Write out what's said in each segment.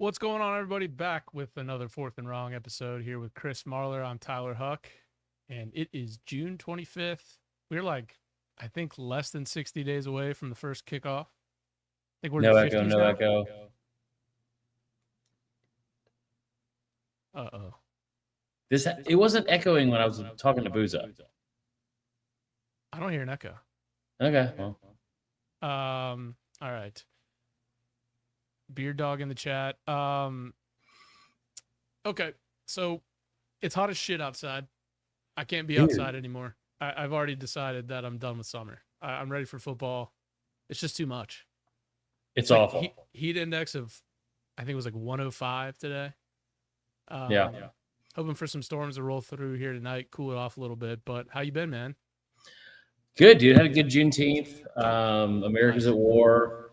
What's going on, everybody? Back with another Fourth and Wrong episode here with Chris Marler. I'm Tyler Huck, and it is June 25th. We're I think, less than 60 days away from the first kickoff. I think we're in the 50s no now. echo. Uh-oh. It wasn't echoing when I was talking to Booza. I don't hear an echo. Okay. Well. All right. Beard Dog in the chat. Okay, so it's hot as shit outside. I can't be outside anymore. I've already decided that I'm done with summer. I'm ready for football. It's just too much. It's awful. Heat index of, I think it was 105 today. Yeah. Hoping for some storms to roll through here tonight, cool it off a little bit. But how you been, man? Good, dude. Had a good Juneteenth. America's at war.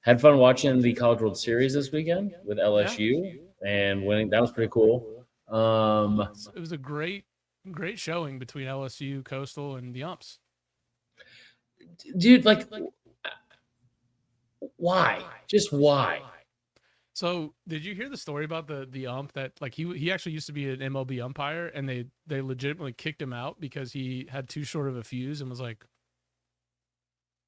Had fun watching the College World Series this weekend with LSU and winning. That was pretty cool. It was a great showing between LSU, Coastal, and the Umps. Dude, why? Just why? So, did you hear the story about the ump that he actually used to be an MLB umpire, and they legitimately kicked him out because he had too short of a fuse and was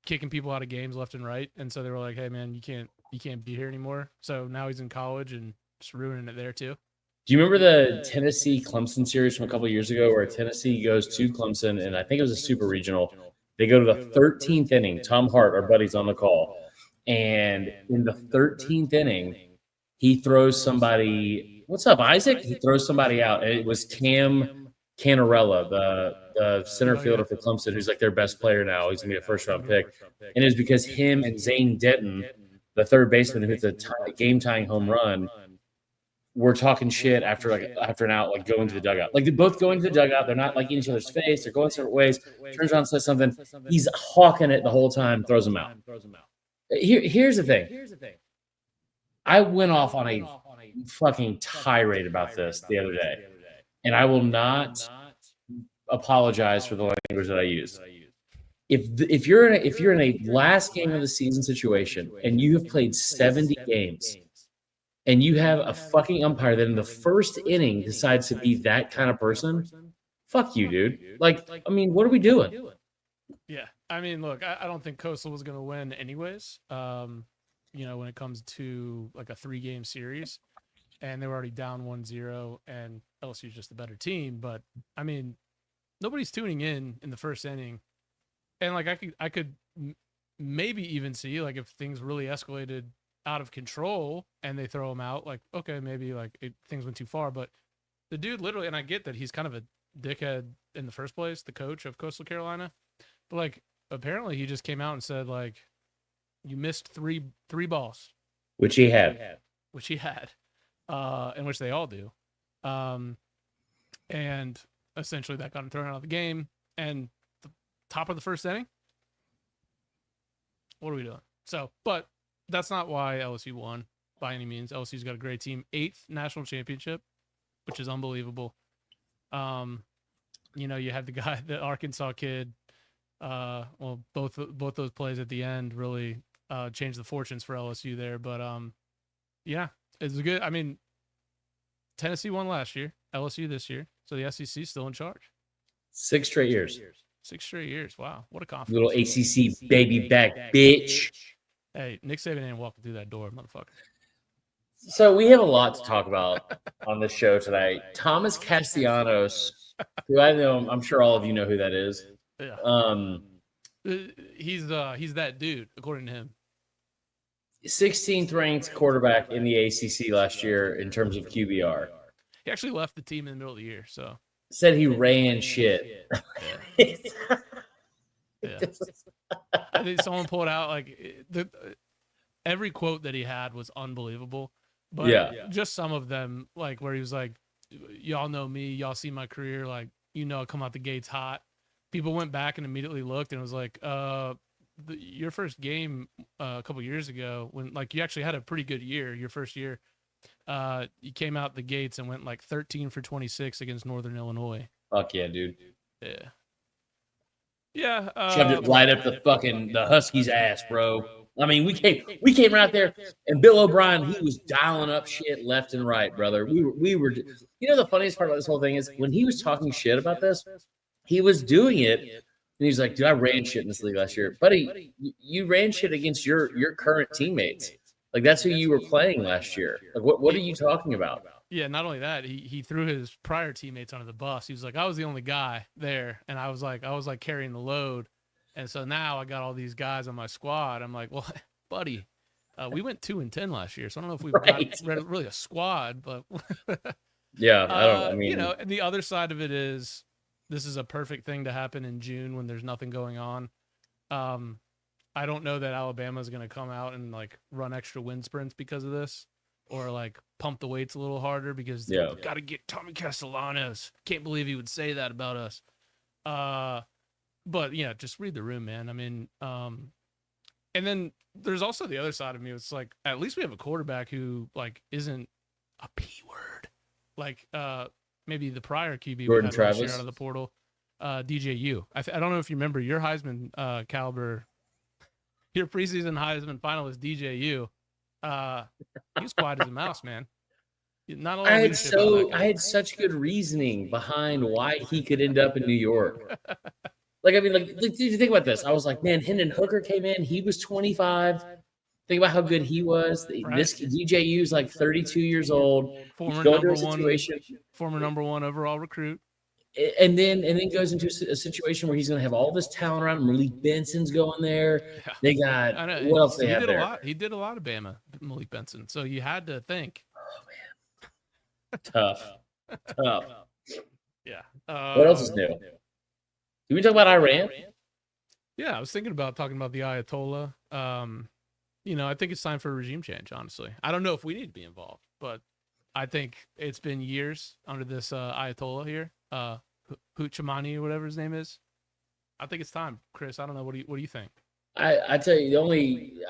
kicking people out of games left and right, and so they were like, "Hey, man, you can't be here anymore." So now he's in college and just ruining it there too. Do you remember the Tennessee Clemson series from a couple of years ago, where Tennessee goes to Clemson, and I think it was a super regional. They go to the 13th inning. Tom Hart, our buddy's on the call, and in the 13th inning, he throws somebody. What's up, Isaac? He throws somebody out, and it was Cam Canarella, the center fielder for Clemson, who's their best player now. He's gonna be a first-round pick, and it was because him and Zane Denton, the third baseman who hits a game-tying home run, were talking shit after an out, going to the dugout. They both go into the dugout. They're not in each other's face. They're going separate ways. Turns around, says something. He's hawking it the whole time. Throws him out. Here's the thing. I went off on a fucking tirade about this the other day, and I will not apologize for the language that I use. If you're in a last game of the season situation and you have played 70 games and you have a fucking umpire that in the first inning decides to be that kind of person, fuck you, dude. What are we doing? Yeah. I mean, look, I don't think Coastal was going to win anyways. When it comes to a 3-game series, and they were already down 1-0, and LSU's just a better team. But I mean, nobody's tuning in the first inning, and I could maybe even see if things really escalated out of control and they throw him out, okay, maybe things went too far. But the dude literally, and I get that he's kind of a dickhead in the first place, the coach of Coastal Carolina, but apparently he just came out and said you missed three balls, which he had, and which they all do, and essentially that got him thrown out of the game. And the top of the first inning, what are we doing? So, but that's not why LSU won by any means. LSU's got a great team, 8th national championship, which is unbelievable. You had the Arkansas kid. Both those plays at the end really changed the fortunes for LSU there. But yeah, it's good. I mean, Tennessee won last year, LSU this year, so the SEC's still in charge. 6 straight years. 6 straight years. Wow, what a confidence. Little ACC baby back, bitch. Hey, Nick Saban ain't walking through that door, motherfucker. So we have a lot to talk about on this show tonight. Thomas Castellanos, who I know, I'm sure all of you know who that is. Yeah. He's that dude, according to him. 16th ranked quarterback in the ACC last year in terms of QBR. He actually left the team in the middle of the year, so said he ran shit. Yeah. I think someone pulled out every quote that he had was unbelievable, but just some of them, where he was y'all know me, y'all see my career, I come out the gates hot. People went back and immediately looked and was your first game a couple years ago, when you actually had a pretty good year, your first year, you came out the gates and went 13 for 26 against Northern Illinois. Fuck yeah, dude. Yeah. Yeah. Shoved it right up the Huskies' ass, bro. I mean, we came right there, and Bill O'Brien, he was dialing up shit left and right, brother. We were. You know, the funniest part about this whole thing is when he was talking shit about this, he was doing it, and he's like, "Dude, I ran shit in this league last year, buddy. You ran shit against your current teammates. Like that's who you were playing last year. Like what are you talking about?" Yeah, not only that, he threw his prior teammates under the bus. He was like, I was the only guy there, and I was like carrying the load. And so now I got all these guys on my squad. I'm like, well, buddy, we went 2-10 last year, so I don't know if we've got really a squad, but yeah, I mean, you know, and the other side of it is this is a perfect thing to happen in June when there's nothing going on. I don't know that Alabama is going to come out and like run extra wind sprints because of this, or like pump the weights a little harder because got to get Tommy Castellanos. Can't believe he would say that about us. But yeah, just read the room, man. I mean, and then there's also the other side of me. It's like, at least we have a quarterback who like isn't a P word. Like, maybe the prior QB we had last year out of the portal, DJU. I don't know if you remember your Heisman caliber, your preseason Heisman finalist DJU. He was quiet as a mouse, man. Not a lot I had such good reasoning behind why he could end up in New York. Like, I mean, like, did you think about this? I was like, man, Hendon Hooker came in. He was 25. Think about how good he was. Right. This DJU is like 32 years old. Former number one overall recruit. And then goes into a situation where he's going to have all this talent around him. Malik Benson's going there. Yeah. They got what else they have there? He did a lot of Bama, Malik Benson. So you had to think. Oh man, tough. Yeah. What else is new? Did we talk about Iran? Yeah, I was thinking about talking about the Ayatollah. You know, I think it's time for a regime change, honestly. I don't know if we need to be involved, but I think it's been years under this Ayatollah here, Huchamani or whatever his name is. I think it's time, Chris. I don't know. What do you think? I tell you,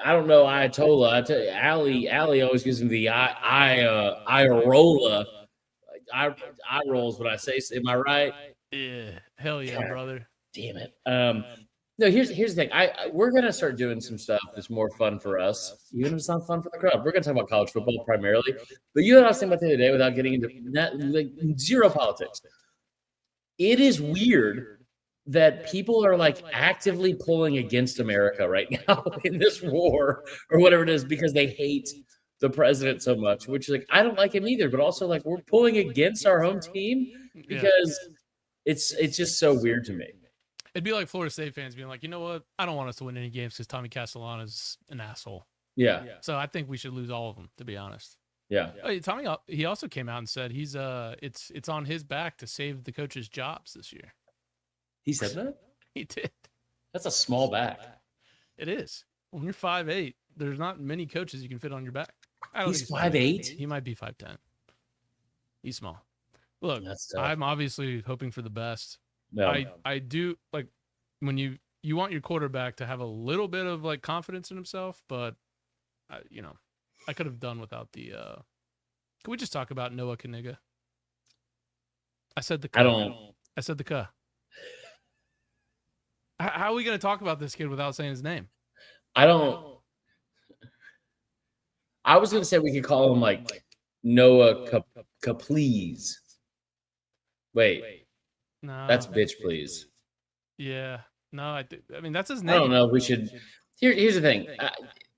I don't know Ayatollah. I tell you, Ali always gives me the Ayarola. Eye rolls when I say, am I right? Yeah, hell yeah, God, brother. Damn it. No, here's the thing. We're gonna start doing some stuff that's more fun for us, even if it's not fun for the crowd. We're gonna talk about college football primarily. But you know what I was thinking about the other day without getting into that, like zero politics. It is weird that people are like actively pulling against America right now in this war or whatever it is because they hate the president so much, which is like, I don't like him either, but also like we're pulling against our home team because it's just so weird to me. It'd be like Florida State fans being like, you know what? I don't want us to win any games because Tommy Castellanos is an asshole. Yeah. So I think we should lose all of them, to be honest. Yeah. Tommy, he also came out and said he's it's on his back to save the coaches' jobs this year. He said that? He did. That's a small back. It is. When you're 5'8", there's not many coaches you can fit on your back. He's 5'8"? He might be 5'10". He's small. Look, I'm obviously hoping for the best. No. I do, like, when you want your quarterback to have a little bit of like confidence in himself, but you know, I could have done without the can we just talk about Noah Kaniga? I said the K. How are we going to talk about this kid without saying his name? I was going to say we could call him like Noah Please. Wait. No. That's bitch, please. Yeah. No, I mean, that's his name. I don't know if we should. Here's the thing.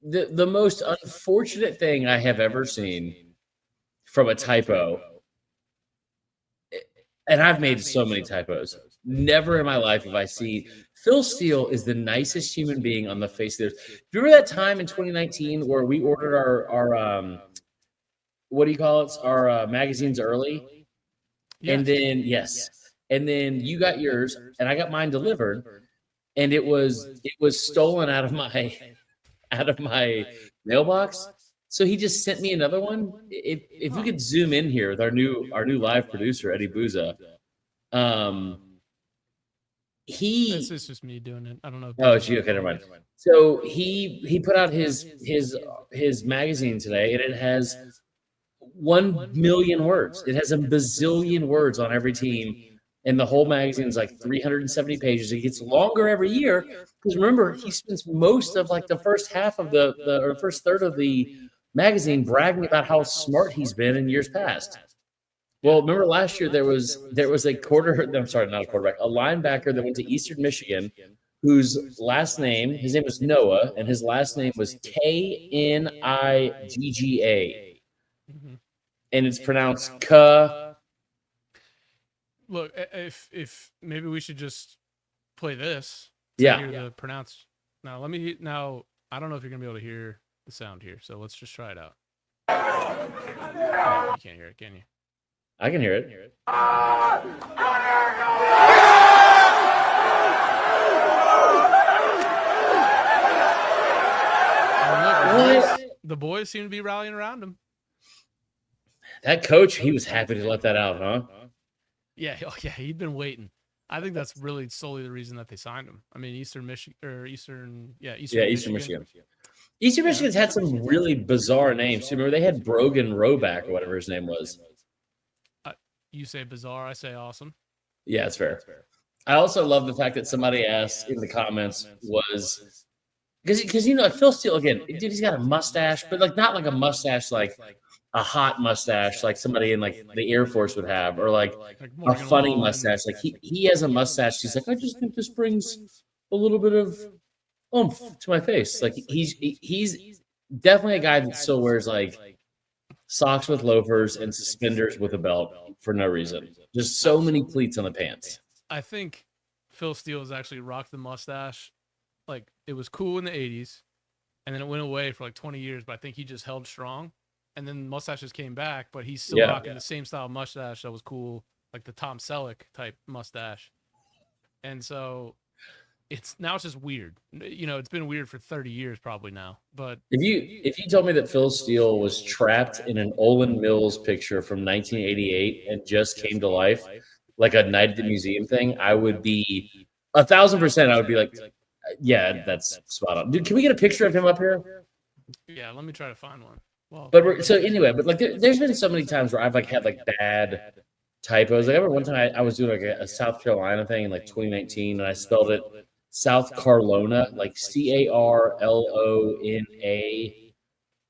The most unfortunate thing I have ever seen from a typo, and I've made so many typos. Never in my life have I seen. Phil Steele is the nicest human being on the face of the earth. Do you remember that time in 2019 where we ordered our what do you call it? Our magazines early, and then and then you got yours, and I got mine delivered, and it was stolen out of my mailbox. So he just sent me another one. If we could zoom in here with our new live producer Eddie Booza, This is just me doing it. I don't know. Oh, it's you. Okay, never mind. So he put out his magazine today, and it has 1 million words. It has a bazillion words on every team. and the whole magazine is like 370 pages. It gets longer every year because remember, he spends most of like the first half of the first third of the magazine bragging about how smart he's been in years past. Well, remember last year there was a a linebacker that went to Eastern Michigan whose last name, his name was Noah, and his last name was Knigga, and it's pronounced K. Look, if maybe we should just play this. Yeah. Hear the pronounced. Now I don't know if you're gonna be able to hear the sound here, so let's just try it out. You can't hear it, can you? I can hear it. The boys seem to be rallying around him. That coach, he was happy to let that out, huh? Yeah, he'd been waiting. I think that's really solely the reason that they signed him. I mean, Eastern Michigan. Eastern Michigan. Eastern Michigan's had some really bizarre names. Remember, they had Brogan Roback or whatever his name was. You say bizarre, I say awesome. Yeah, it's fair. I also love the fact that somebody asked in the comments was because Phil Steele again, dude, he's got a mustache, but like not like a mustache like a hot mustache like somebody in like the Air Force would have, or like a funny mustache. Like he has a mustache. He's like, I just think this brings a little bit of oomph to my face. Like he's definitely a guy that still wears like socks with loafers and suspenders with a belt for no reason. Just so many pleats on the pants. I think Phil Steele has actually rocked the mustache. Like it was cool in the 80s, and then it went away for like 20 years, but I think he just held strong. And then mustaches came back, but he's still rocking the same style mustache that was cool, like the Tom Selleck type mustache. And so it's just weird. It's been weird for 30 years probably now. But if you told me that Phil Steele was trapped in an Olin Mills picture from 1988 and just came to life, like a night at the museum thing, I would be 1,000%. I would be like, yeah, that's spot on. Dude, can we get a picture of him up here? Yeah, let me try to find one. Well, but like there's been so many times where I've like had like bad typos. Like I remember one time I was doing like a South Carolina thing in like 2019, and I spelled it South Carolina, like Carlona,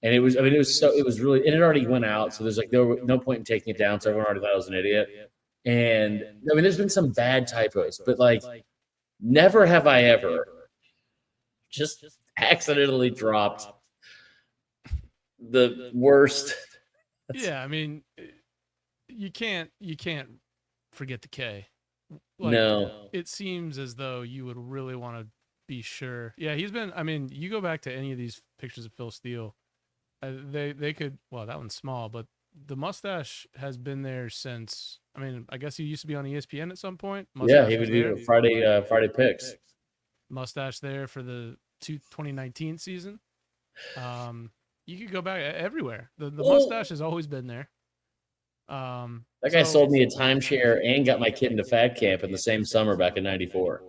and it was really, and it already went out, so there's like no point in taking it down, so everyone already thought I was an idiot. And I mean, there's been some bad typos, but like never have I ever just accidentally dropped the worst. Yeah, I mean, you can't forget the K. Like, no, it seems as though you would really want to be sure. Yeah, he's been. I mean, you go back to any of these pictures of Phil Steele, they could. Well, that one's small, but the mustache has been there since. I mean, I guess he used to be on ESPN at some point. Mustache he would do Friday picks. Mustache there for the 2019 season. You could go back everywhere. The mustache has always been there. That guy sold me a timeshare and got my kid into fat camp in the same summer back in '94.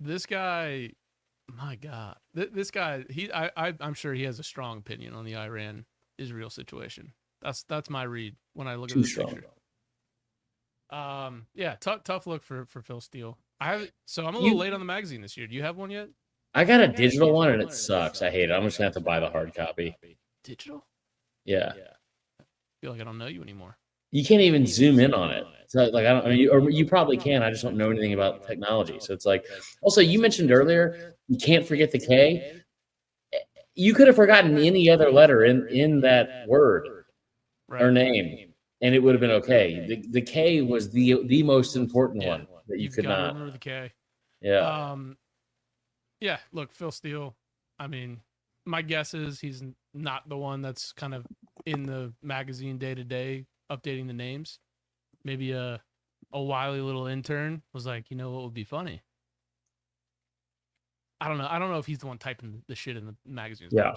This guy, my God, this guy, I'm sure he has a strong opinion on the Iran-Israel situation. That's my read when I look at this picture. Yeah, tough look for Phil Steele. I'm a little late on the magazine this year. Do you have one yet? I got a digital one and it sucks. I hate it. I'm just gonna have to buy the hard copy. Digital? Yeah. I feel like I don't know you anymore. You can't even zoom in on it. So like you probably can. I just don't know anything about technology. So it's like. Also, you mentioned earlier you can't forget the K. You could have forgotten any other letter in that word or name, and it would have been okay. The K was the most important one that you could not remember the K. Yeah. Yeah. Look, Phil Steele. I mean, my guess is he's not the one that's kind of in the magazine day to day updating the names. Maybe a wily little intern was like, what would be funny? I don't know. I don't know if he's the one typing the shit in the magazines. Yeah.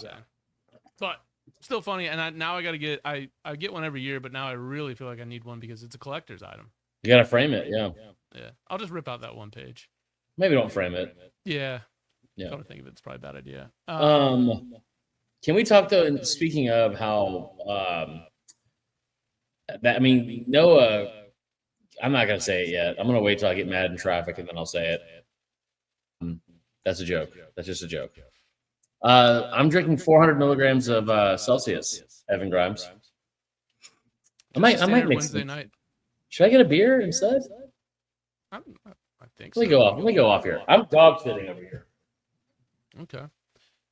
But still funny. And now I got to get, I get one every year, but now I really feel like I need one because it's a collector's item. You got to frame it. Yeah. Yeah. I'll just rip out that one page. Maybe don't frame it. Yeah. Yeah. Come to think of it, it's probably a bad idea. Can we talk though? And speaking of how, Noah, I'm not gonna say it yet. I'm gonna wait till I get mad in traffic and then I'll say it. That's a joke. That's just a joke. I'm drinking 400 milligrams of Celsius, Evan Grimes. I might make Wednesday some. night. Should I get a beer instead? I think Let so. me go off here. I'm dog sitting over here. Okay.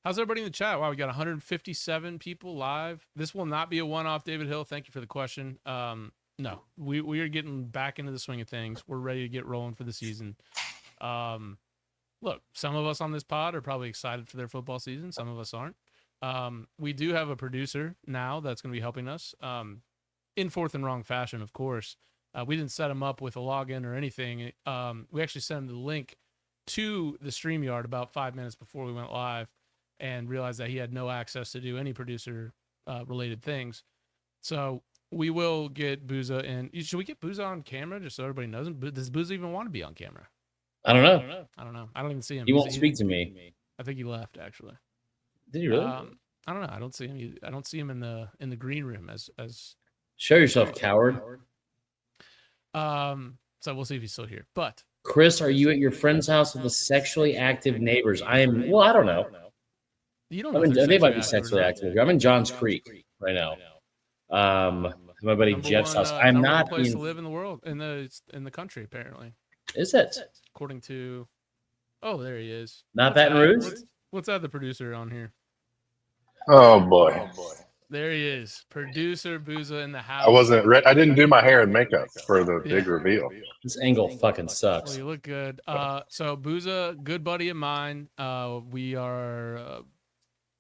How's everybody in the chat? Wow, we got 157 people live. This will not be a one-off, David Hill. Thank you for the question. No, we are getting back into the swing of things. We're ready to get rolling for the season. Look, some of us on this pod are probably excited for their football season. Some of us aren't. We do have a producer now that's going to be helping us in fourth and wrong fashion, of course. We didn't set him up with a login or anything. We actually sent him the link to the StreamYard about 5 minutes before we went live and realized that he had no access to do any producer related things. So we will get Booza in. Should we get Booza on camera just so everybody knows him? Does Booza even want to be on camera? I don't know. I don't even see him. He won't speak to me. I think he left actually. Did he really? I don't know. I don't see him. I don't see him in the green room as. Show yourself, coward. So we'll see if he's still here. But Chris, are you at your friend's house with the sexually active neighbors? I am. Well, I don't know. You don't know. They might be sexually active. I'm in Johns Creek right now. My buddy Jeff's house. I'm not place to live in the world in the country apparently. Is it? According to, oh, there he is. Not Baton Rouge. What's that? The producer on here. Oh boy. There he is, producer Booza in the house. I wasn't ready. I didn't do my hair and makeup for the big reveal. This angle fucking sucks. Well, you look good. So Booza, good buddy of mine. We are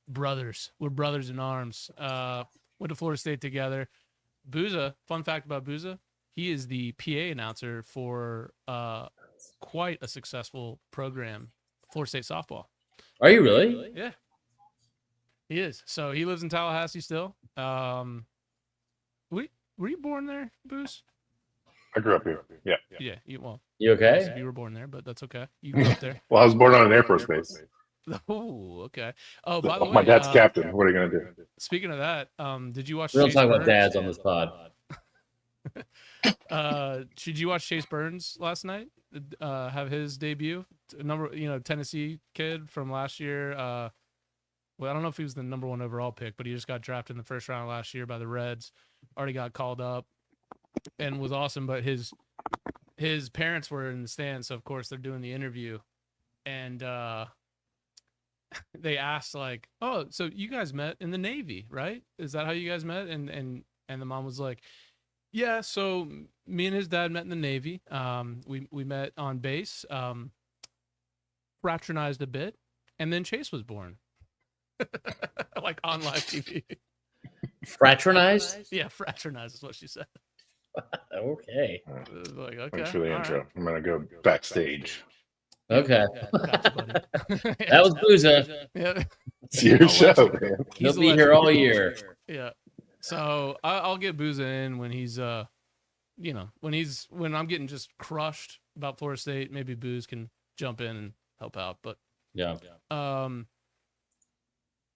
brothers. We're brothers in arms. Went to Florida State together. Booza, fun fact about Booza, he is the PA announcer for quite a successful program, Florida State softball. Are you really? Yeah. He is. So he lives in Tallahassee still. Were you born there, Booze? I grew up here. Yeah. Yeah. You okay? You were born there, but that's okay. You grew up there. Well, I was born on an Air Force base. Oh, okay. Oh, by the way, my dad's captain. What are you gonna do? Speaking of that, did you watch? We don't Chase talk Burns? about dads on this pod. Did you watch Chase Burns last night? Have his debut? Tennessee kid from last year. Well, I don't know if he was the number 1 overall pick, but he just got drafted in the first round last year by the Reds. Already got called up and was awesome. But his parents were in the stands, so of course they're doing the interview, and they asked like, "Oh, so you guys met in the Navy, right? Is that how you guys met?" And the mom was like, "Yeah, so me and his dad met in the Navy. We met on base, fraternized a bit, and then Chase was born." Like on live TV. Fraternized? Yeah, fraternized is what she said. Okay. Like, okay. Thanks for the intro. Right. I'm gonna go backstage. Okay. Gotcha, buddy. That was Booza. Yeah. It's your show, man. He'll be here all year. Yeah. So I'll get Booza in when he's when I'm getting just crushed about Florida State. Maybe Booze can jump in and help out. But Yeah.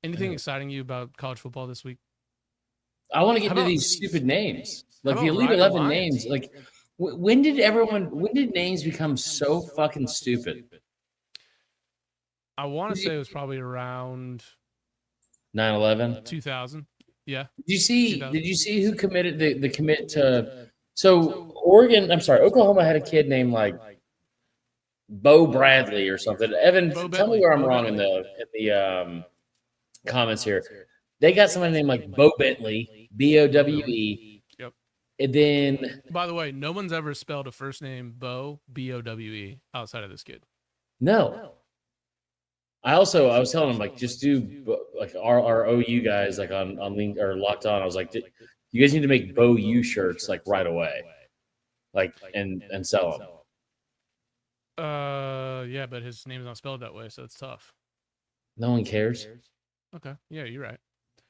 Anything exciting you about college football this week? I want to get into these stupid names. Like the Elite 11 names. Like, when did names become so fucking stupid? I want to say it was probably around 9/11, 2000. Yeah. Did you see who committed the commit to? So Oklahoma had a kid named like Bo Bradley or something. Evan, tell me where I'm wrong in the comments here. They got somebody named like Bo Bentley, Bowe. Yep. And then, by the way, no one's ever spelled a first name Bo, Bowe, outside of this kid. No. I was telling him like just do like our OU guys like on Link or Locked On. I was like, you guys need to make Bo U shirts like right away, like and sell them. Yeah, but his name is not spelled that way, so it's tough. No one cares. Okay, yeah, you're right.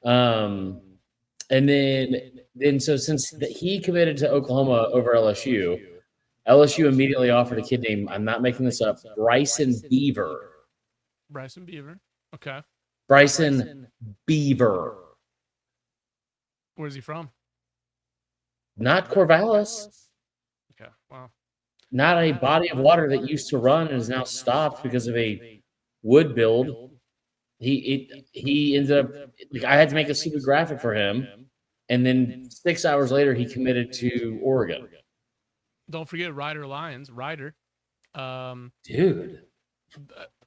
And then so since he committed to Oklahoma over LSU immediately offered a kid named, I'm not making this up, Bryson Beaver. Bryson Beaver. Okay. Bryson Beaver. Where's he from? Not Corvallis. Okay. Well, Not a body of water that used to run and is now stopped because of a wood build. He ended up like I had to make a stupid graphic for him, and then 6 hours later he committed to Oregon. don't forget Ryder Lyons. Ryder. Dude,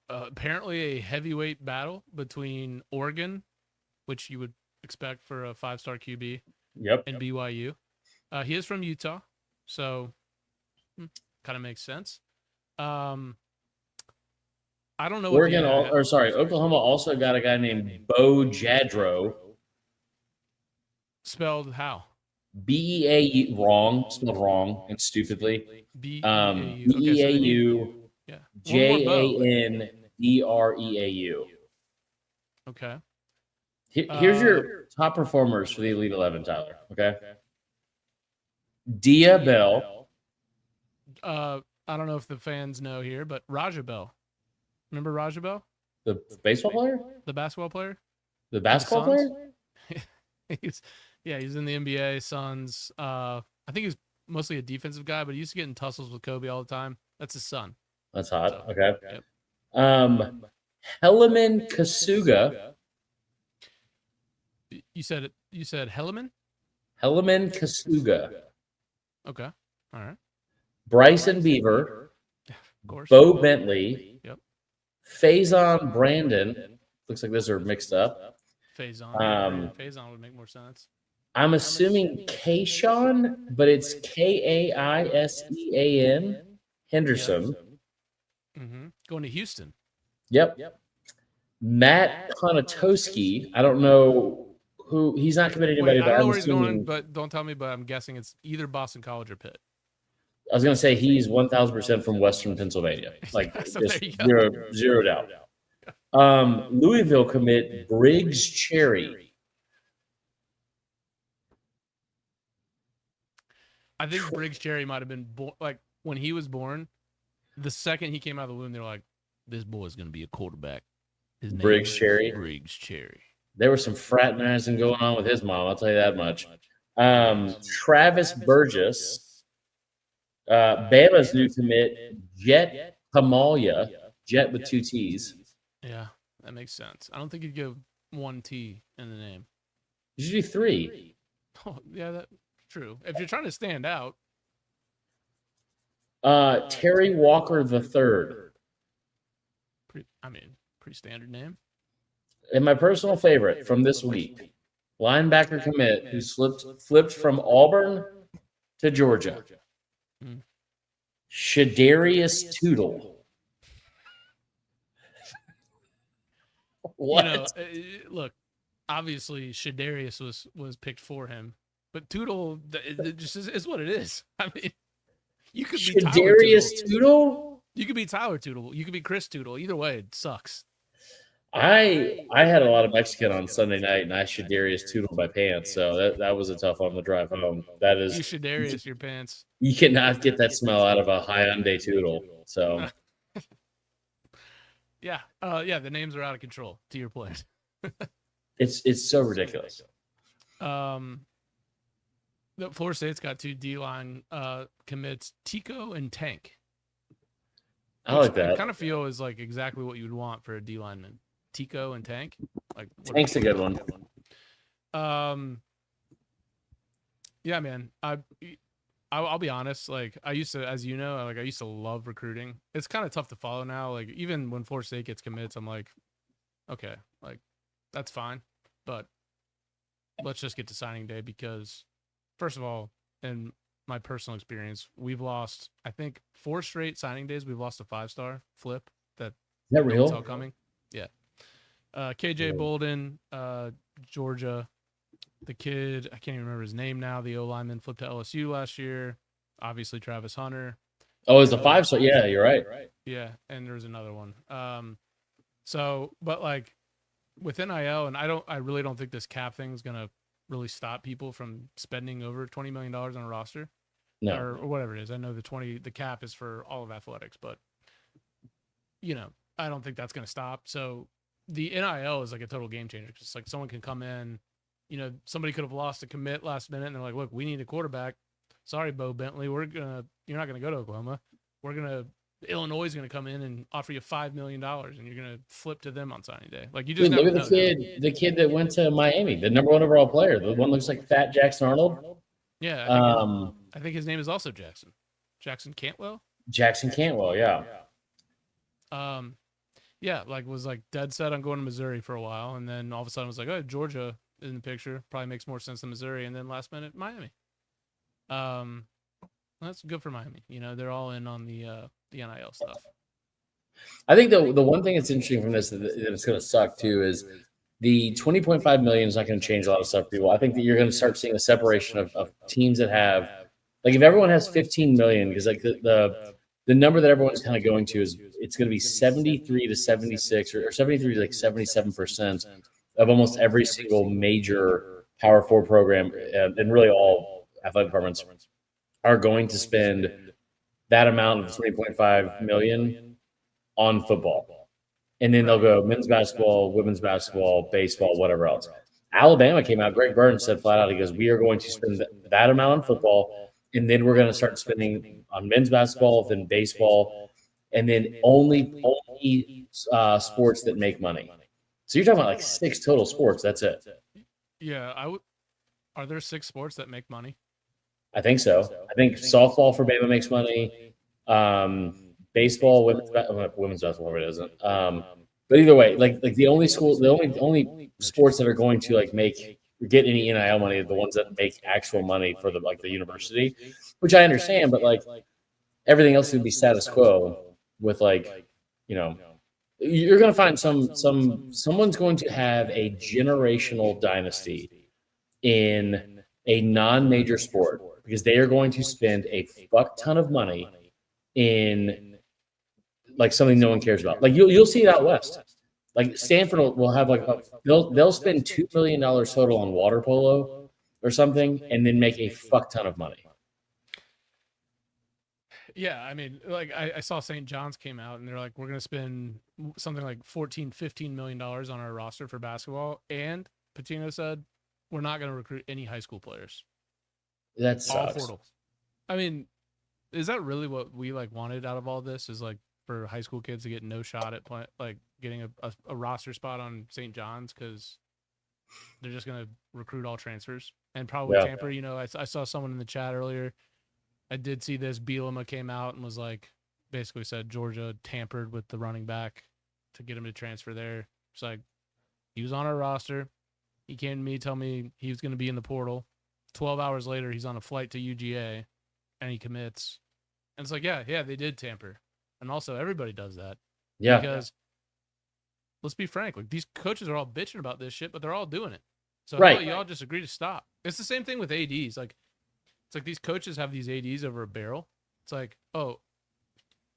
Apparently a heavyweight battle between Oregon, which you would expect for a 5-star QB, yep. and BYU. He is from Utah, so kind of makes sense. I don't know. Oklahoma also got a guy named Bo Jadro. Spelled how? Beau, wrong, spelled wrong and stupidly. Beau. Beau, yeah. Jandreau. Okay. Here's your top performers for the Elite 11, Tyler. Okay. Dia Bell. I don't know if the fans know here, but Raja Bell. Remember Raja Bell? The baseball player? The basketball player? The basketball player? he's in the NBA, Suns. I think he's mostly a defensive guy, but he used to get in tussles with Kobe all the time. That's his son. That's hot. So, okay. Yep. Helaman Kasuga. You said Helaman? Helaman Kasuga. Okay. All right. Bryson Beaver. Of course. Bo Bentley. Yep. Faison Brandon. Looks like those are mixed up. Faison. Faison would make more sense. I'm assuming Kayshawn, but it's Kaisean Henderson. Mm-hmm. Going to Houston. Yep. Matt Ponatoski. I don't know who. He's not committed anybody. I don't know where he's going, but don't tell me. But I'm guessing it's either Boston College or Pitt. I was going to say he's 1,000% from Western Pennsylvania. Like So just there you zero doubt. Louisville commit Briggs Cherry. I think Briggs Cherry might have been like when he was born. The second he came out of the womb, they were like, "This boy's going to be a quarterback." His name Briggs is Cherry. Briggs Cherry. There was some fraternizing going on with his mom. I'll tell you that much. Travis Burgess. Bama's new commit, Jet Tamalia. Jet with 2 T's. Yeah, that makes sense. I don't think you'd give 1 T in the name. You should do 3. Oh, yeah, that's true. If you're trying to stand out. Terry Walker III. Pretty standard name. And my personal favorite from this week, linebacker commit who flipped from Auburn to Georgia. Shadarius Tootle. What? Look, obviously Shadarius was picked for him, but Tootle it just is what it is. I mean, you could be Shadarius Tootle. You could be Tyler Tootle. You could be Chris Tootle. Either way, it sucks. I had a lot of Mexican on Sunday night, and I Shadarius Tootle my pants, so that was a tough one on the drive home. That is, you Shadarius your pants. You cannot get that smell out of a Hyundai Tootle. So, yeah, the names are out of control. To your point, it's so ridiculous. The Florida State's got 2 D-line commits, Tico and Tank. I like that. I kind of feel is like exactly what you would want for a D lineman. Tico and Tank. Like Tank's a good one. Yeah, man. I'll be honest. Like I used to, as you know, I used to love recruiting. It's kind of tough to follow now. Like even when Florida State gets commits, I'm like, okay, like that's fine, but let's just get to signing day because, first of all, in my personal experience, we've lost, I think, 4 straight signing days. We've lost a 5-star flip that is that real? Saw coming. Yeah. KJ Bolden, Georgia, the kid, I can't even remember his name now. The O lineman flipped to LSU last year. Obviously, Travis Hunter. Oh, it's a 5-star. Yeah, you're right. Yeah, and there's another one. So, but like with NIL, and I really don't think this cap thing is gonna really stop people from spending over $20 million on a roster. No. Or whatever it is. I know the cap is for all of athletics, but I don't think that's going to stop. So the NIL is like a total game changer. It's like someone can come in, somebody could have lost a commit last minute and they're like, look, we need a quarterback. sorry, Bo Bentley, you're not gonna go to Oklahoma. Illinois is gonna come in and offer you $5 million, and you're gonna flip to them on signing day. Like you just Dude, never look at know. the kid that went to Miami, the number 1 overall player. The one looks like Fat Jackson Arnold. Yeah, I think his name is also Jackson. Jackson Cantwell. Jackson Cantwell, yeah. Yeah, was dead set on going to Missouri for a while, and then all of a sudden was like, oh, Georgia is in the picture. Probably makes more sense than Missouri, and then last minute Miami. That's good for Miami. They're all in on the NIL stuff. I think the one thing that's interesting from this that it's going to suck too is the $20.5 million is not going to change a lot of stuff for people. I think that you're going to start seeing a separation of teams that have, if everyone has 15 million, because the number that everyone's kind of going to is it's going to be 73 to 76 or 73 to 77% of almost every single major Power 4 program and really all athletic departments are going to spend that amount of $20.5 million on football. And then they'll go men's basketball, women's basketball, baseball, whatever else. Alabama came out, Greg Burns said flat out, he goes, we are going to spend that amount on football, and then we're going to start spending on men's basketball, then baseball, and then only sports that make money. So you're talking about 6 total sports. That's it. Yeah, are there 6 sports that make money? I think so. I think softball for Bama makes money. Baseball, women's basketball probably doesn't. But either way, the only sports that are going to get any NIL money are the ones that make actual money for the university, which I understand. But everything else would be status quo. With you're going to find someone's going to have a generational dynasty in a non-major sport because they are going to spend a fuck ton of money in something no one cares about. You'll see it out west. Stanford will have they'll spend $2 million total on water polo or something and then make a fuck ton of money. Yeah, I mean, I saw St. John's came out and they're like, we're going to spend something like $14-15 million on our roster for basketball. And Patino said, we're not going to recruit any high school players. That sucks. All portal. I mean, is that really what we wanted out of all this? Is for high school kids to get no shot at getting a roster spot on St. John's because they're just going to recruit all transfers and probably tamper. I saw someone in the chat earlier. I did see this. Bielema came out and was basically said Georgia tampered with the running back to get him to transfer there. It's he was on our roster. He came to me, tell me he was going to be in the portal. 12 hours later, he's on a flight to UGA and he commits. And it's yeah, they did tamper. And also everybody does that. Yeah. Because let's be frank, these coaches are all bitching about this shit, but they're all doing it. So right. Y'all just agree to stop. It's the same thing with ADs. It's these coaches have these ADs over a barrel. It's oh,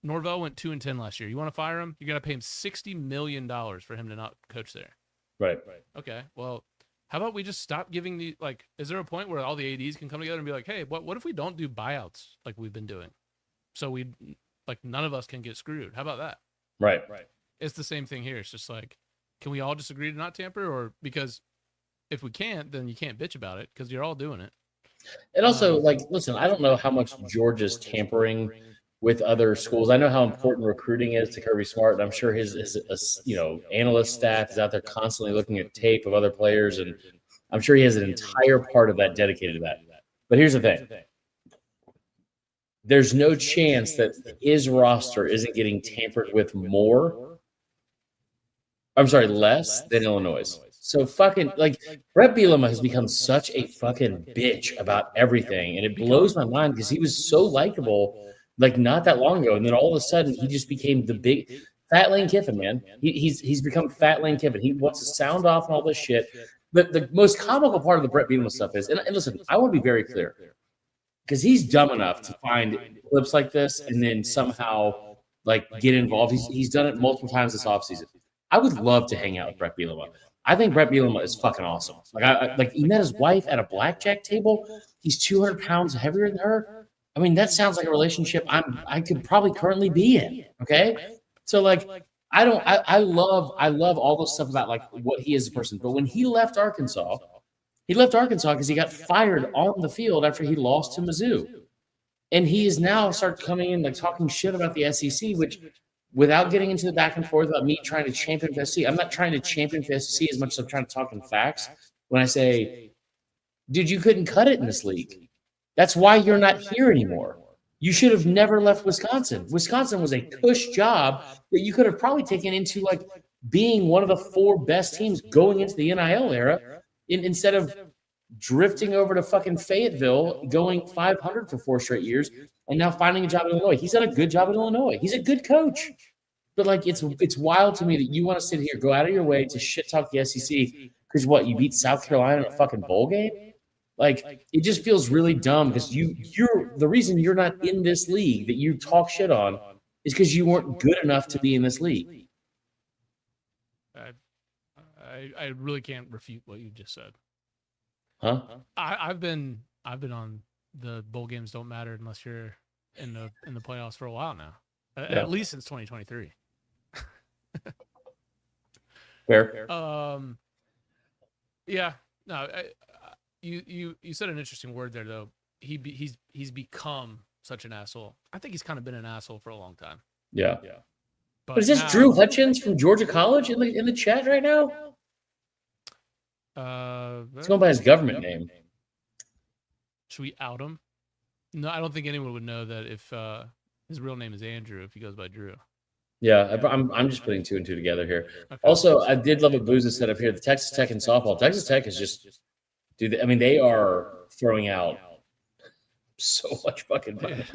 Norvell went 2-10 last year. You want to fire him? You got to pay him $60 million for him to not coach there. Right. Okay. Well, how about we just stop giving the is there a point where all the ADs can come together and be hey, what if we don't do buyouts like we've been doing? So we none of us can get screwed. How about that? Right. It's the same thing here. It's just can we all just agree to not tamper? Or because if we can't, then you can't bitch about it because you're all doing it. And also, listen, I don't know how much Georgia's tampering with other schools. I know how important recruiting is to Kirby Smart, and I'm sure his analyst staff is out there constantly looking at tape of other players, and I'm sure he has an entire part of that dedicated to that. But here's the thing. There's no chance that his roster isn't getting tampered with less than Illinois'. So fucking Brett Bielema has become such a fucking bitch about everything, and it blows my mind because he was so likable not that long ago, and then all of a sudden he just became the big Fat Lane Kiffin, man. He's become Fat Lane Kiffin. He wants to sound off and all this shit. But the most comical part of the Brett Bielema stuff is, and listen, I want to be very clear because he's dumb enough to find clips like this and then somehow get involved. He's done it multiple times this offseason. I would love to hang out with Brett Bielema. I think Brett Bielema is fucking awesome. He met his wife at a blackjack table. He's 200 pounds heavier than her. I mean, that sounds like a relationship I could probably currently be in. Okay, so I love all the stuff about what he is as a person. But when he left Arkansas He left Arkansas because he got fired on the field after he lost to Mizzou. And he is now started coming in like talking shit about the SEC, which without getting into the back and forth about me trying to champion the SEC, I'm not trying to champion the SEC as much as I'm trying to talk in facts. When I say, dude, you couldn't cut it in this league. That's why you're not here anymore. You should have never left Wisconsin. Wisconsin was a cush job that you could have probably taken into like being one of the 4 best teams going into the NIL era instead of drifting over to fucking Fayetteville, going 500 for 4 straight years, and now finding a job in Illinois. He's done a good job in Illinois. He's a good coach. But like it's wild to me that you want to sit here, go out of your way to shit talk the SEC because what, you beat South Carolina in a fucking bowl game? Like it just feels really dumb because you're the reason you're not in this league that you talk shit on is because you weren't good enough to be in this league. I really can't refute what you just said. Huh? I've been on the bowl games don't matter unless you're in the playoffs for a while now. At least since 2023. Fair. Yeah. No. You said an interesting word there though. He's become such an asshole. I think he's kind of been an asshole for a long time. Yeah. But is this Drew Hutchins from Georgia College in the chat right now? It's going by his government name. Should we out him? No, I don't think anyone would know that if his real name is Andrew if he goes by Drew. Yeah, I'm just putting 2 and 2 together here. Okay. Also, I did love what Booz has set up here. The Texas Tech and softball. Texas Tech is just, dude. I mean, they are throwing out so much fucking money.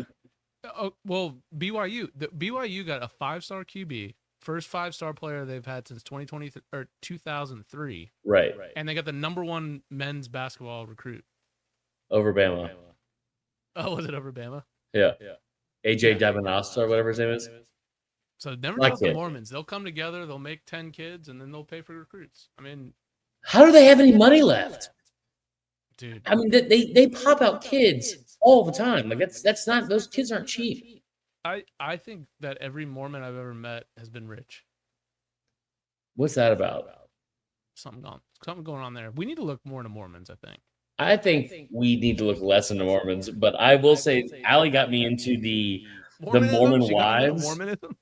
Oh, well, BYU got a 5-star QB, first 5-star player they've had since 2003. Right. And they got the #1 men's basketball recruit Over Bama. Oh, was it over Bama? Yeah. AJ Diamanosta or whatever his name is. So never trust the Mormons. They'll come together, they'll make 10 kids, and then they'll pay for recruits. I mean, how do they have any money left? Dude. I mean, they pop out kids all the time. Like that's not, those kids aren't cheap. I think that every Mormon I've ever met has been rich. What's that about? Something going on there. We need to look more into Mormons, I think. I think we need to look less into Mormons, but I will say Allie got me into the Mormon wives. Mormonism?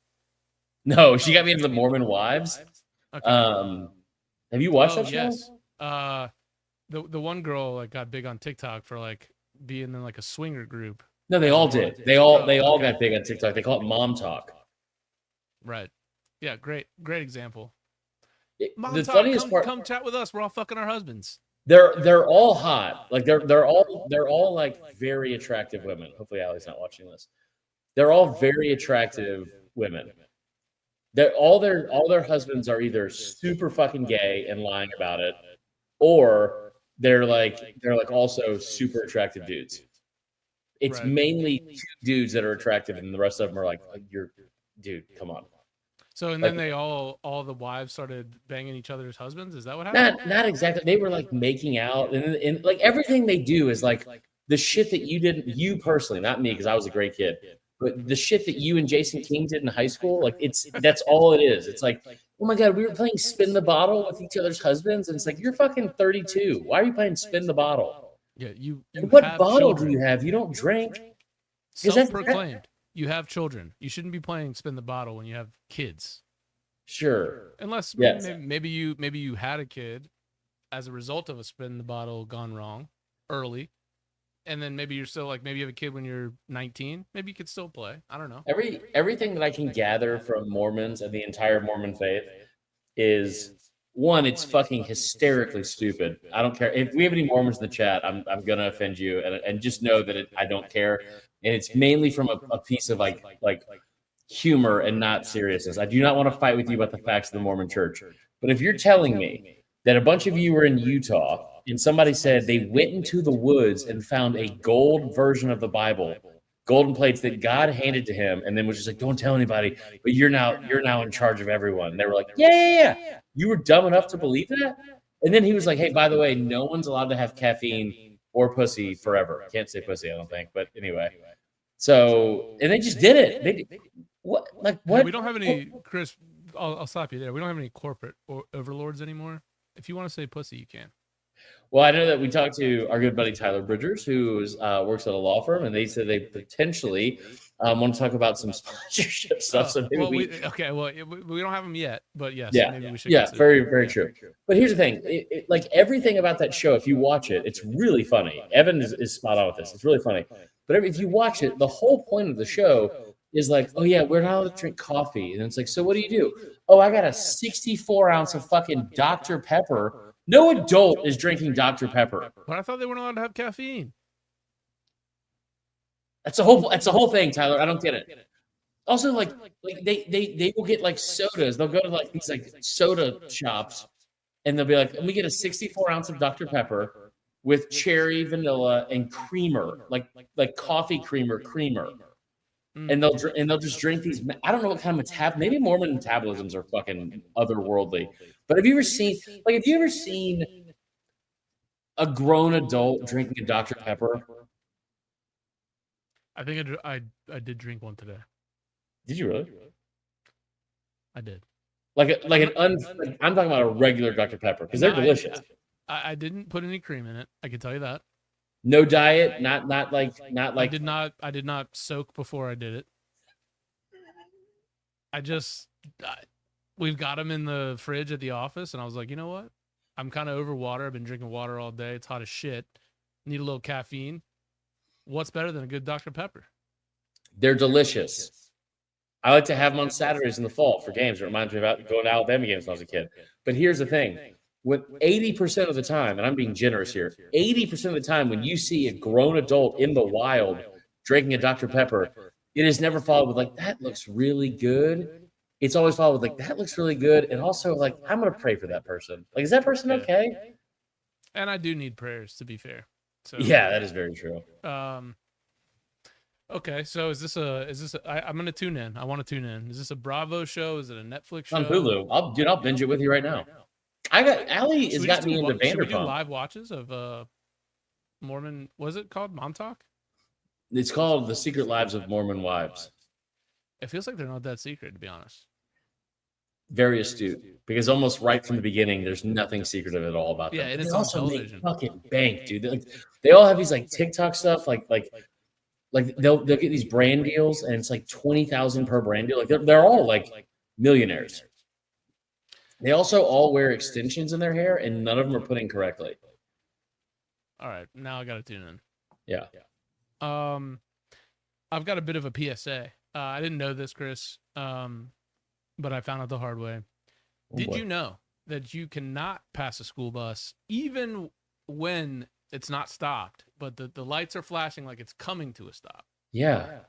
No, she got me into the Mormon wives. Okay. Have you watched that show? Yes. The one girl like got big on TikTok for like being in like a swinger group. No, they all did. They all got big on TikTok. They call it mom talk. Right. Yeah, great The example. Mom talk, funniest part, come chat with us. We're all fucking our husbands. They're all hot. Like they're all like very attractive women. Hopefully Allie's not watching this. They're all very attractive women. All their husbands are either super fucking gay and lying about it, or they're like also super attractive dudes. It's right. Mainly 2 dudes that are attractive, and the rest of them are like, dude, come on. So and then they all the wives started banging each other's husbands. Is that what happened? Not exactly. They were like making out, and like everything they do is like the shit that you personally, not me, because I was a great kid, but the shit that you and Jason King did in high school, like that's all it is. It's like, oh my God, we were playing spin the bottle with each other's husbands, and it's like, you're fucking 32. Why are you playing spin the bottle? Yeah, you what bottle children. Do you have? You don't drink. Self-proclaimed. You have children. You shouldn't be playing spin the bottle when you have kids. Sure. Unless yes. maybe you had a kid as a result of a spin the bottle gone wrong early. And then maybe you're still like, maybe you have a kid when you're 19. Maybe you could still play. I don't know. Everything that I can gather from Mormons and the entire Mormon faith is, one, it's fucking hysterically stupid. I don't care. If we have any Mormons in the chat, I'm going to offend you. And just know that I don't care. And it's mainly from a piece of like humor and not seriousness. I do not want to fight with you about the facts of the Mormon church. But if you're telling me that a bunch of you were in Utah and somebody said they went into the woods and found a gold version of the Bible, golden plates that God handed to him, and then was just like, don't tell anybody, but you're now in charge of everyone. And they were like, yeah. You were dumb enough to believe that? And then he was like, hey, by the way, no one's allowed to have caffeine or pussy forever. I can't say pussy, I don't think. But anyway. So, and they just did it. What? We don't have any, Chris, I'll stop you there. We don't have any corporate overlords anymore. If you want to say pussy, you can. Well, I know that we talked to our good buddy Tyler Bridgers, who works at a law firm, and they said they potentially want to talk about some sponsorship stuff. So maybe Well, we don't have them yet, but yes, yeah, maybe we should. yeah, consider very, it. very true. But here's the thing: like everything about that show, if you watch it, it's really funny. Evan is spot on with this; it's really funny. But if you watch it, the whole point of the show is like, oh yeah, we're not allowed to drink coffee, and it's like, so what do? Oh, I got a 64-ounce of fucking Dr. Pepper. No adult is drinking Dr. Pepper. But I thought they weren't allowed to have caffeine. That's the whole thing, Tyler. I don't get it. Also, like they will get like sodas. They'll go to like these like soda shops, and they'll be like, "Let me get a 64-ounce of Dr. Pepper with cherry, vanilla, and creamer, like coffee creamer." And they'll just drink these. I don't know what kind of maybe Mormon metabolisms are fucking otherworldly. But have you ever seen a grown adult drinking a Dr. Pepper? I think I did drink one today. Did you really? I did. I'm talking about a regular Dr. Pepper because they're delicious. I didn't put any cream in it. I can tell you that. No diet, not like. I did not soak before I did it. We've got them in the fridge at the office, and I was like, you know what? I'm kind of over water. I've been drinking water all day. It's hot as shit. Need a little caffeine. What's better than a good Dr. Pepper? They're delicious. I like to have them on Saturdays in the fall for games. It reminds me about going to Alabama games when I was a kid. But here's the thing. With 80% of the time, and I'm being generous here, 80% of the time when you see a grown adult in the wild drinking a Dr. Pepper, it is never followed with like, that looks really good. It's always followed with like, that looks really good. And also like, I'm going to pray for that person. Like, is that person okay? And I do need prayers, to be fair. So yeah, that is very true. Okay, so I'm going to tune in. I want to tune in. Is this a Bravo show? Is it a Netflix show? On Hulu. I'll binge it with you right now. Allie has got me into Vanderpump. Should we do live watches of Mormon? Was it called Mom Talk? It's called The Secret Lives of Mormon Wives. It feels like they're not that secret, to be honest. Very astute, because almost right from the beginning, there's nothing secretive at all about them. Yeah, and it's they on also television. Make fucking bank, dude. They all have these like TikTok stuff, like they'll get these brand deals, and it's like 20,000 per brand deal. Like they're all like millionaires. They also all wear extensions in their hair, and none of them are put in correctly. All right, now I got to tune in. Yeah. I've got a bit of a PSA. I didn't know this, Chris, but I found out the hard way. Did you know that you cannot pass a school bus even when it's not stopped, but the lights are flashing like it's coming to a stop? Yeah.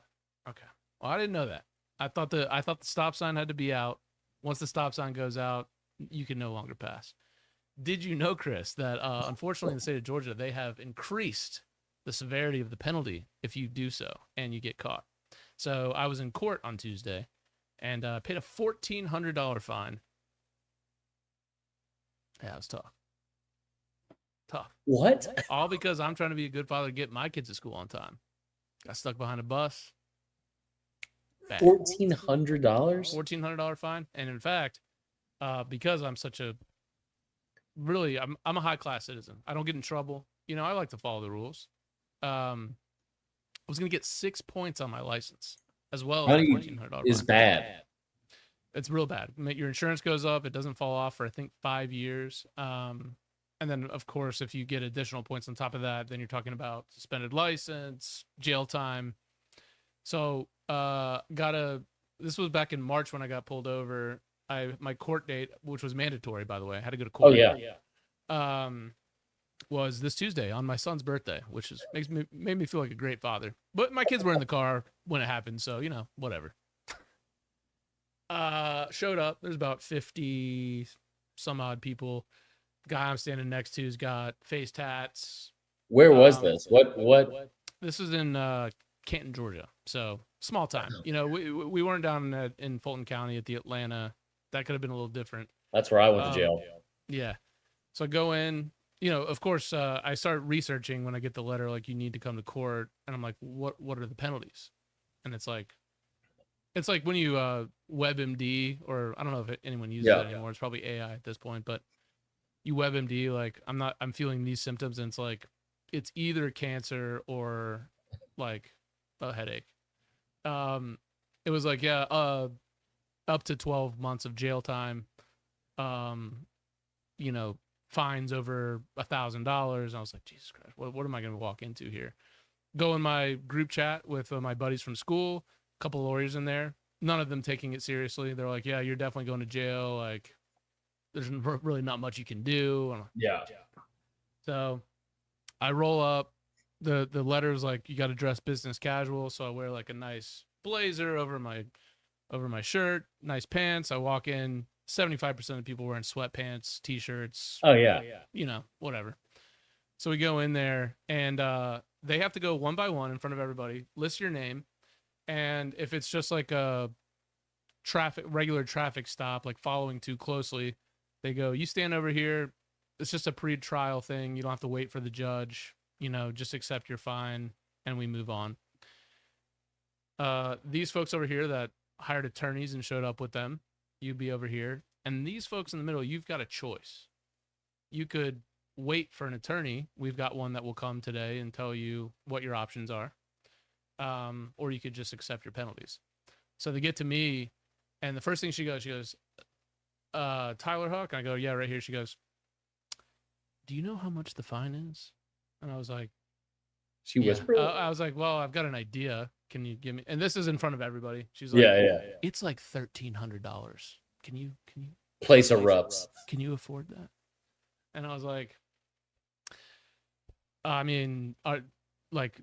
Okay. Well, I didn't know that. I thought the stop sign had to be out. Once the stop sign goes out, you can no longer pass. Did you know, Chris, that unfortunately in the state of Georgia, they have increased the severity of the penalty if you do so and you get caught? So I was in court on Tuesday and paid a $1,400 fine. Yeah, it was tough. What? All because I'm trying to be a good father to get my kids to school on time. Got stuck behind a bus. $1,400? $1,400 fine. And in fact, because I'm such a I'm a high class citizen. I don't get in trouble. You know, I like to follow the rules. I was going to get 6 points on my license as well as $1,400 is fine. bad. It's real bad. Your insurance goes up. It doesn't fall off for I think 5 years. And then of course, if you get additional points on top of that, then you're talking about suspended license, jail time. So this was back in March when I got pulled over. My court date, which was mandatory, by the way, I had to go to court. Oh yeah. Was this Tuesday on my son's birthday, which made me feel like a great father. But my kids were in the car when it happened, so you know, whatever. Showed up. There's about 50 some odd people. Guy I'm standing next to has got face tats. Where was this? What? This was in Canton, Georgia. So small time. You know, we weren't down in Fulton County at the Atlanta. That could have been a little different. That's where I went to jail. Yeah. So I go in, you know, of course, I start researching when I get the letter, like you need to come to court. And I'm like, what are the penalties? And it's like when you WebMD, or I don't know if anyone uses it anymore. It's probably AI at this point, but you WebMD, like I'm feeling these symptoms, and it's like it's either cancer or like a headache. It was like, yeah, up to 12 months of jail time, you know, fines over $1,000. I was like, Jesus Christ, what am I going to walk into here? Go in my group chat with my buddies from school, a couple lawyers in there, none of them taking it seriously. They're like, yeah, you're definitely going to jail. Like, there's really not much you can do. I'm like, Yeah. so I roll up. The letter's like, you got to dress business casual. So I wear like a nice blazer over my shirt, nice pants. I walk in, 75% of people wearing sweatpants, t-shirts. Oh yeah. You know, whatever. So we go in there, and they have to go one by one in front of everybody, list your name, and if it's just like a regular traffic stop, like following too closely, they go, you stand over here. It's just a pre-trial thing. You don't have to wait for the judge. You know, just accept your fine, and we move on. These folks over here that hired attorneys and showed up with them, you'd be over here. And these folks in the middle, you've got a choice. You could wait for an attorney. We've got one that will come today and tell you what your options are. Or you could just accept your penalties. So they get to me, and the first thing she goes, Tyler Huck? And I go, yeah, right here. She goes, do you know how much the fine is? And I was like, She whispered. I was like, well, I've got an idea. Can you give me? And this is in front of everybody. She's like, Yeah. it's like $1,300. Can you Place erupts. Can you afford that? And I was like, I mean,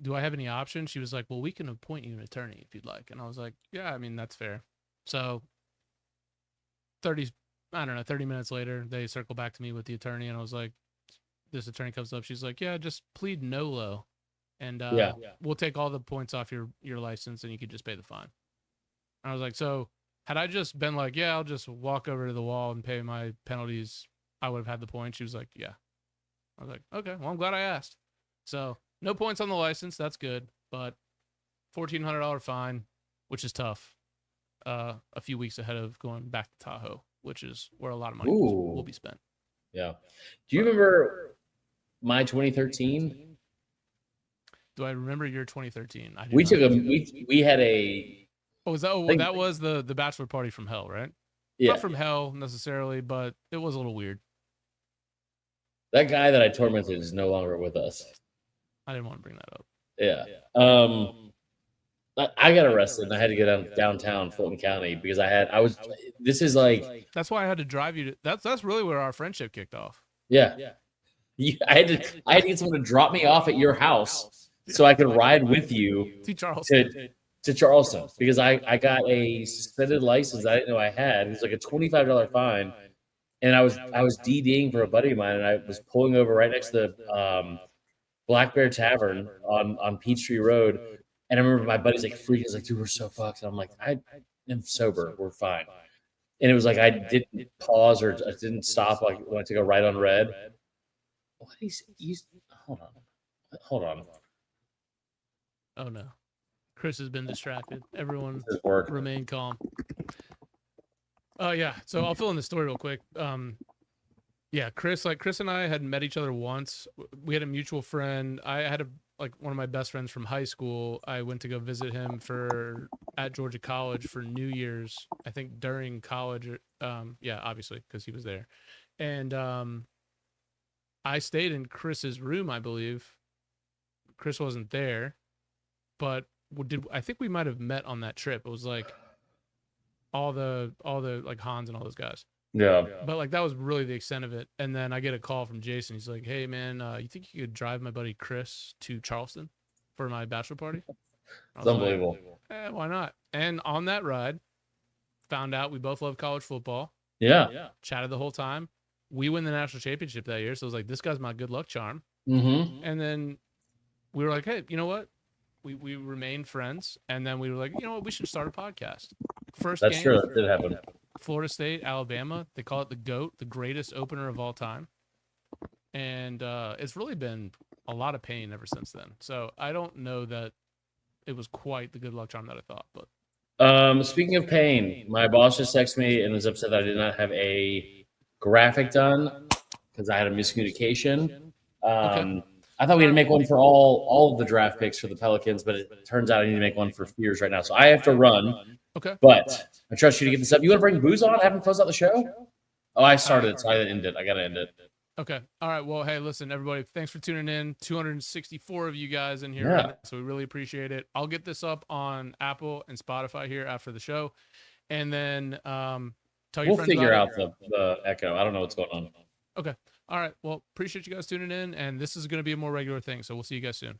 do I have any options? She was like, well, we can appoint you an attorney if you'd like. And I was like, yeah, I mean, that's fair. So 30 minutes later, they circle back to me with the attorney, and I was like, this attorney comes up. She's like, yeah, just plead NOLO. And we'll take all the points off your license, and you could just pay the fine. And I was like, so had I just been like, yeah, I'll just walk over to the wall and pay my penalties, I would have had the points. She was like, yeah. I was like, okay, well, I'm glad I asked. So no points on the license. That's good. But $1,400 fine, which is tough. A few weeks ahead of going back to Tahoe, which is where a lot of money will be spent. Yeah. Do you remember my 2013? Do I remember your 2013? We had a. Oh, that was the bachelor party from hell, right? Yeah. Not from hell necessarily, but it was a little weird. That guy that I tormented is no longer with us. I didn't want to bring that up. Yeah. I got arrested and I had to go downtown Fulton County because this is like. That's why I had to drive you to. That's really where our friendship kicked off. Yeah. I had to get someone to drop me off at your house so I could ride with you to Charleston. To Charleston because I got a suspended license I didn't know I had. It was like a $25 fine, and I was DDing for a buddy of mine, and I was pulling over right next to the Black Bear Tavern on Peachtree Road, and I remember my buddy's like freaking, he's like, dude, we're so fucked. And I'm like, I am sober, we're fine. And it was like I didn't pause or I didn't stop like when I took a right on red. What he's hold on. Oh no. Chris has been distracted. Everyone remain calm. Yeah. So I'll fill in the story real quick. Chris and I had met each other once. We had a mutual friend. I had one of my best friends from high school. I went to go visit him at Georgia College for New Year's, I think during college. Obviously, because he was there. And I stayed in Chris's room, I believe. Chris wasn't there, but I think we might have met on that trip. It was like all the like Hans and all those guys. Yeah. But like that was really the extent of it. And then I get a call from Jason. He's like, hey man, you think you could drive my buddy Chris to Charleston for my bachelor party? It's unbelievable. Like, why not? And on that ride, found out we both love college football. Yeah. Chatted the whole time. We win the national championship that year. So I was like, this guy's my good luck charm. Mm-hmm. And then we were like, hey, you know what? We remained friends, and then we were like, you know what, we should start a podcast. That's game, true. That did happen. Florida State, Alabama. They call it the GOAT, the greatest opener of all time. And it's really been a lot of pain ever since then. So I don't know that it was quite the good luck charm that I thought. But speaking of pain, my boss just texted me and was upset that I did not have a graphic done because I had a miscommunication. Okay. I thought we had to make one for all of the draft picks for the Pelicans, but it turns out I need to make one for Fears right now. So I have to run. Okay. But I trust you to get this up. You want to bring booze on? I haven't closed out the show? Oh, I started it, so I didn't end it. I got to end it. Okay. All right. Well, hey, listen, everybody, thanks for tuning in. 264 of you guys in here. Yeah. Right now, so we really appreciate it. I'll get this up on Apple and Spotify here after the show. And then tell your We'll friends figure about out the echo. I don't know what's going on. Okay. All right. Well, appreciate you guys tuning in. And this is going to be a more regular thing. So we'll see you guys soon.